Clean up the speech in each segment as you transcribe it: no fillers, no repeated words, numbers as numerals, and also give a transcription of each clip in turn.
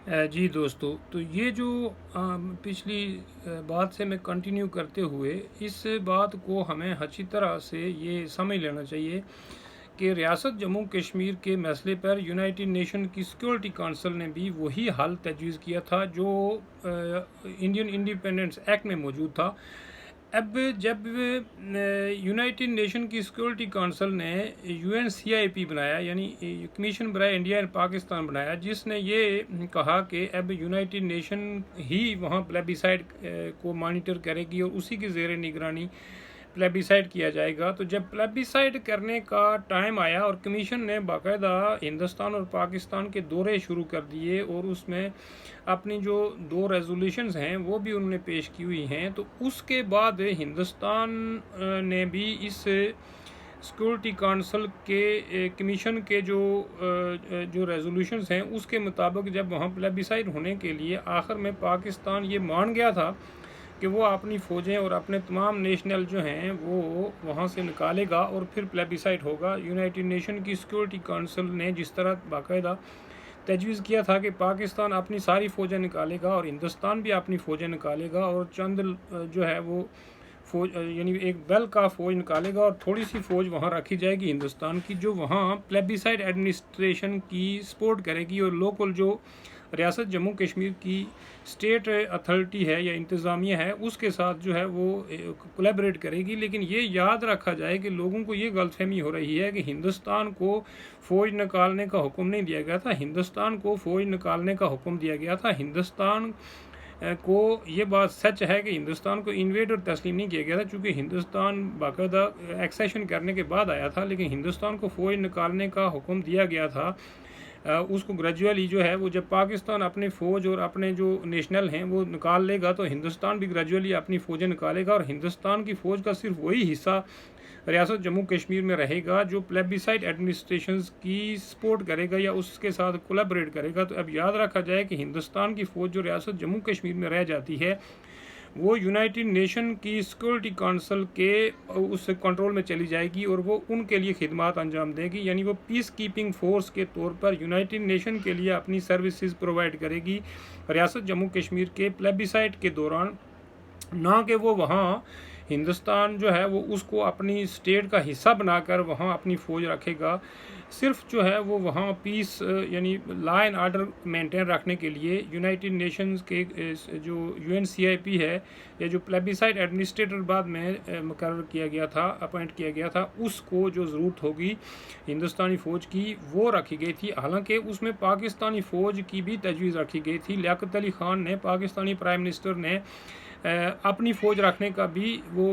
जी दोस्तों, तो ये जो पिछली बात से मैं कंटिन्यू करते हुए इस बात को हमें अच्छी तरह से ये समझ लेना चाहिए कि रियासत जम्मू कश्मीर के मसले पर यूनाइटेड नेशन की सिक्योरिटी काउंसिल ने भी वही हल तजवीज़ किया था जो इंडियन इंडिपेंडेंस एक्ट में मौजूद था। अब जब यूनाइटेड नेशन की सिक्योरिटी काउंसिल ने UNCIP बनाया, यानी कमीशन बराए इंडिया एंड पाकिस्तान बनाया, जिसने ये कहा कि अब यूनाइटेड नेशन ही वहाँ प्लेबिसाइड को मॉनिटर करेगी और उसी की ज़ेर निगरानी प्लेबिसाइड किया जाएगा। तो जब प्लेबिसाइड करने का टाइम आया और कमीशन ने बाकायदा हिंदुस्तान और पाकिस्तान के दौरे शुरू कर दिए और उसमें अपनी जो 2 रेजोल्यूशंस हैं वो भी उन्होंने पेश की हुई हैं, तो उसके बाद हिंदुस्तान ने भी इस सिक्योरिटी काउंसिल के कमीशन के जो रेजोल्यूशंस हैं उसके मुताबिक जब वहाँ प्लेबिसाइड होने के लिए आखिर में पाकिस्तान ये मान गया था कि वो अपनी फ़ौजें और अपने तमाम नेशनल जो हैं वो वहाँ से निकालेगा और फिर प्लेबिसाइड होगा। यूनाइटेड नेशन की सिक्योरिटी काउंसिल ने जिस तरह बाकायदा तजवीज़ किया था कि पाकिस्तान अपनी सारी फ़ौजें निकालेगा और हिंदुस्तान भी अपनी फ़ौजें निकालेगा और चंद जो है वो फ़ौज यानी एक बल का फ़ौज निकालेगा और थोड़ी सी फ़ौज वहाँ रखी जाएगी हिंदुस्तान की, जो वहाँ प्लेबिसाइड एडमिनिस्ट्रेशन की सपोर्ट करेगी और लोकल जो रियासत जम्मू कश्मीर की स्टेट अथॉरिटी है या इंतज़ामिया है उसके साथ जो है वो कोलैबोरेट करेगी। लेकिन ये याद रखा जाए कि लोगों को ये गलतफहमी हो रही है कि हिंदुस्तान को फ़ौज निकालने का हुक्म नहीं दिया गया था। हिंदुस्तान को फ़ौज निकालने का हुक्म दिया गया था। हिंदुस्तान को ये बात सच है कि हिंदुस्तान को इन्वेड और तस्लीम नहीं किया गया था, चूँकि हिंदुस्तान बाकायदा एक्सेशन करने के बाद आया था, लेकिन हिंदुस्तान को फ़ौज निकालने का हुक्म दिया गया था। उसको ग्रेजुअली जो है वो जब पाकिस्तान अपने फ़ौज और अपने जो नेशनल हैं वो निकाल लेगा तो हिंदुस्तान भी ग्रेजुअली अपनी फ़ौजें निकालेगा और हिंदुस्तान की फ़ौज का सिर्फ वही हिस्सा रियासत जम्मू कश्मीर में रहेगा जो प्लेबिसाइड एडमिनिस्ट्रेशन की सपोर्ट करेगा या उसके साथ कोलैबोरेट करेगा। तो अब याद रखा जाए कि हिंदुस्तान की फ़ौज जो रियासत जम्मू कश्मीर में रह जाती है वो यूनाइटेड नेशन की सिक्योरिटी काउंसिल के उस कंट्रोल में चली जाएगी और वो उनके लिए खिदमत अंजाम देगी, यानी वो पीस कीपिंग फोर्स के तौर पर यूनाइटेड नेशन के लिए अपनी सर्विसेज प्रोवाइड करेगी रियासत जम्मू कश्मीर के प्लेबिसाइड के दौरान, ना कि वो वहाँ हिंदुस्तान जो है वो उसको अपनी स्टेट का हिस्सा बनाकर वहाँ अपनी फ़ौज रखेगा। सिर्फ जो है वो वहाँ पीस यानी लॉ एंड आर्डर मेंटेन रखने के लिए यूनाइटेड नेशंस के जो UNCIP है या जो प्लेबिसाइड एडमिनिस्ट्रेटर बाद में मुकर्रर किया गया था, अपॉइंट किया गया था, उसको जो ज़रूरत होगी हिंदुस्तानी फ़ौज की वो रखी गई थी। हालांकि उसमें पाकिस्तानी फ़ौज की भी तजवीज़ रखी गई थी। लियाकत अली ख़ान ने, पाकिस्तानी प्राइम मिनिस्टर ने अपनी फ़ौज रखने का भी वो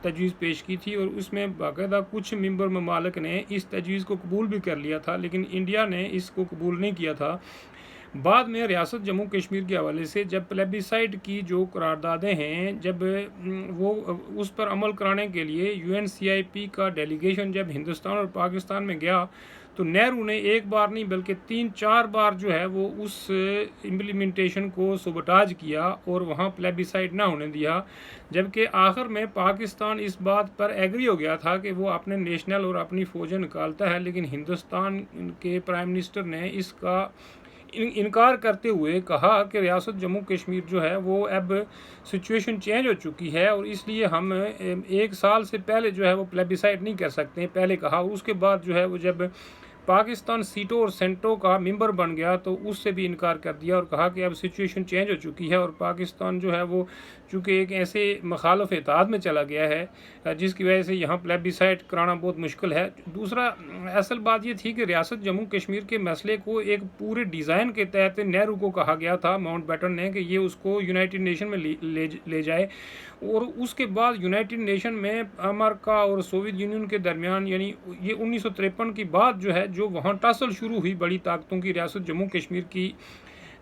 तजवीज़ पेश की थी और उसमें बाकायदा कुछ मेंबर ममालिक ने इस तजवीज़ को कबूल भी कर लिया था, लेकिन इंडिया ने इसको कबूल नहीं किया था। बाद में रियासत जम्मू कश्मीर के हवाले से जब प्लेबिसाइड की जो करारदादें हैं, जब वो उस पर अमल कराने के लिए UNCIP का डेलीगेशन जब हिंदुस्तान और पाकिस्तान में गया तो नेहरू ने एक बार नहीं बल्कि 3-4 बार जो है वो उस इम्प्लीमेंटेशन को सबोटाज किया और वहाँ प्लेबिसाइड ना होने दिया, जबकि आखिर में पाकिस्तान इस बात पर एग्री हो गया था कि वो अपने नेशनल और अपनी फ़ौजें निकालता है। लेकिन हिंदुस्तान के प्राइम मिनिस्टर ने इसका इनकार करते हुए कहा कि रियासत जम्मू कश्मीर जो है वो अब सिचुएशन चेंज हो चुकी है और इसलिए हम 1 साल से पहले जो है वो प्लेबिसाइड नहीं कर सकते, पहले कहा। उसके बाद जो है वो जब पाकिस्तान सीटों और सेंटों का मेंबर बन गया तो उससे भी इनकार कर दिया और कहा कि अब सिचुएशन चेंज हो चुकी है और पाकिस्तान जो है वो चूँकि एक ऐसे मखालफ इत्तेहाद में चला गया है जिसकी वजह से यहाँ प्लेबिसाइड कराना बहुत मुश्किल है। दूसरा असल बात ये थी कि रियासत जम्मू कश्मीर के मसले को एक पूरे डिज़ाइन के तहत नेहरू को कहा गया था, माउंटबेटन ने, कि ये उसको यूनाइटेड नेशन में ले जाए और उसके बाद यूनाइटेड नेशन में अमेरिका और सोवियत यूनियन के दरमियान, यानी ये 1953 की बात जो है, जो वहाँ टसल शुरू हुई बड़ी ताकतों की रियासत जम्मू कश्मीर की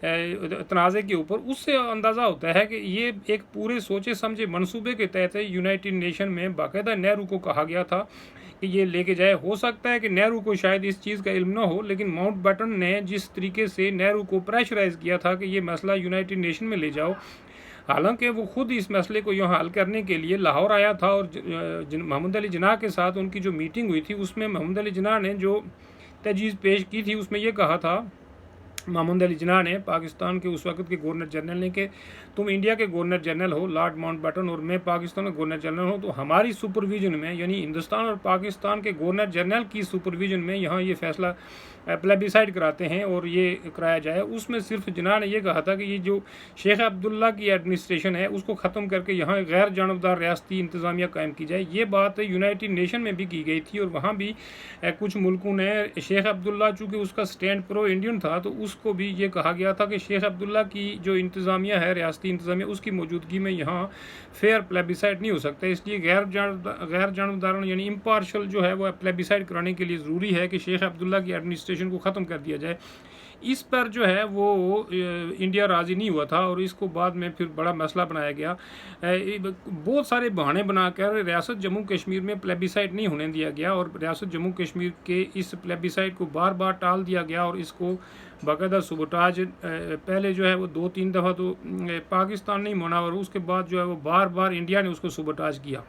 तनाज़े के ऊपर, उससे अंदाज़ा होता है कि ये एक पूरे सोचे समझे मंसूबे के तहत यूनाइटेड नेशन में बाकायदा नेहरू को कहा गया था कि ये लेके जाए। हो सकता है कि नेहरू को शायद इस चीज़ का इल्म ना हो, लेकिन माउंटबेटन ने जिस तरीके से नेहरू को प्रेशराइज़ किया था कि ये मसला यूनाइटेड नेशन में ले जाओ, हालांकि वो खुद इस मसले को यहाँ हल करने के लिए लाहौर आया था और मोहम्मद अली जिन्ना के साथ उनकी जो मीटिंग हुई थी उसमें मोहम्मद अली जिन्ना ने जो तजवीज़ पेश की थी उसमें ये कहा था महमूद अली जिन्ना ने पाकिस्तान के उस वक्त के गवर्नर जनरल ने कि तुम इंडिया के गवर्नर जनरल हो लॉर्ड माउंटबेटन और मैं पाकिस्तान का गवर्नर जनरल हूँ, तो हमारी सुपरविजन में यानी हिंदुस्तान और पाकिस्तान के गवर्नर जनरल की सुपरविजन में यहाँ ये फैसला प्लेबिसाइड कराते हैं और ये कराया जाए। उसमें सिर्फ जिन्ना ने यह कहा था कि ये जो शेख अब्दुल्ला की एडमिनिस्ट्रेशन है उसको ख़त्म करके यहाँ गैर जानबदार रियासती इंतज़ामिया कायम की जाए। ये बात यूनाइटेड नेशन में भी की गई थी और वहाँ भी कुछ मुल्कों ने शेख अब्दुल्ला चूँकि उसका स्टैंड प्रो इंडियन था तो उसको भी ये कहा गया था कि शेख अब्दुल्ला की जो इंतज़ामिया है रियासती इंतज़ामिया उसकी मौजूदगी में यहाँ फेयर प्लेबिसाइड नहीं हो सकता, इसलिए गैर जानबदार यानी इम्पार्शल जो है वो प्लेबिसाइड कराने के लिए ज़रूरी है कि शेख अब्दुल्ला की एडमिनिस्ट्रेशन को ख़त्म कर दिया जाए। इस पर जो है वो इंडिया राज़ी नहीं हुआ था और इसको बाद में फिर बड़ा मसला बनाया गया। बहुत सारे बहाने बनाकर रियासत जम्मू कश्मीर में प्लेबिसाइड नहीं होने दिया गया और रियासत जम्मू कश्मीर के इस प्लेबिसाइड को बार बार टाल दिया गया और इसको बाकायदा सबोटाज पहले जो है वो 2-3 दफ़ा तो पाकिस्तान नहीं माना और उसके बाद जो है वो बार बार इंडिया ने उसको सबोटाज किया।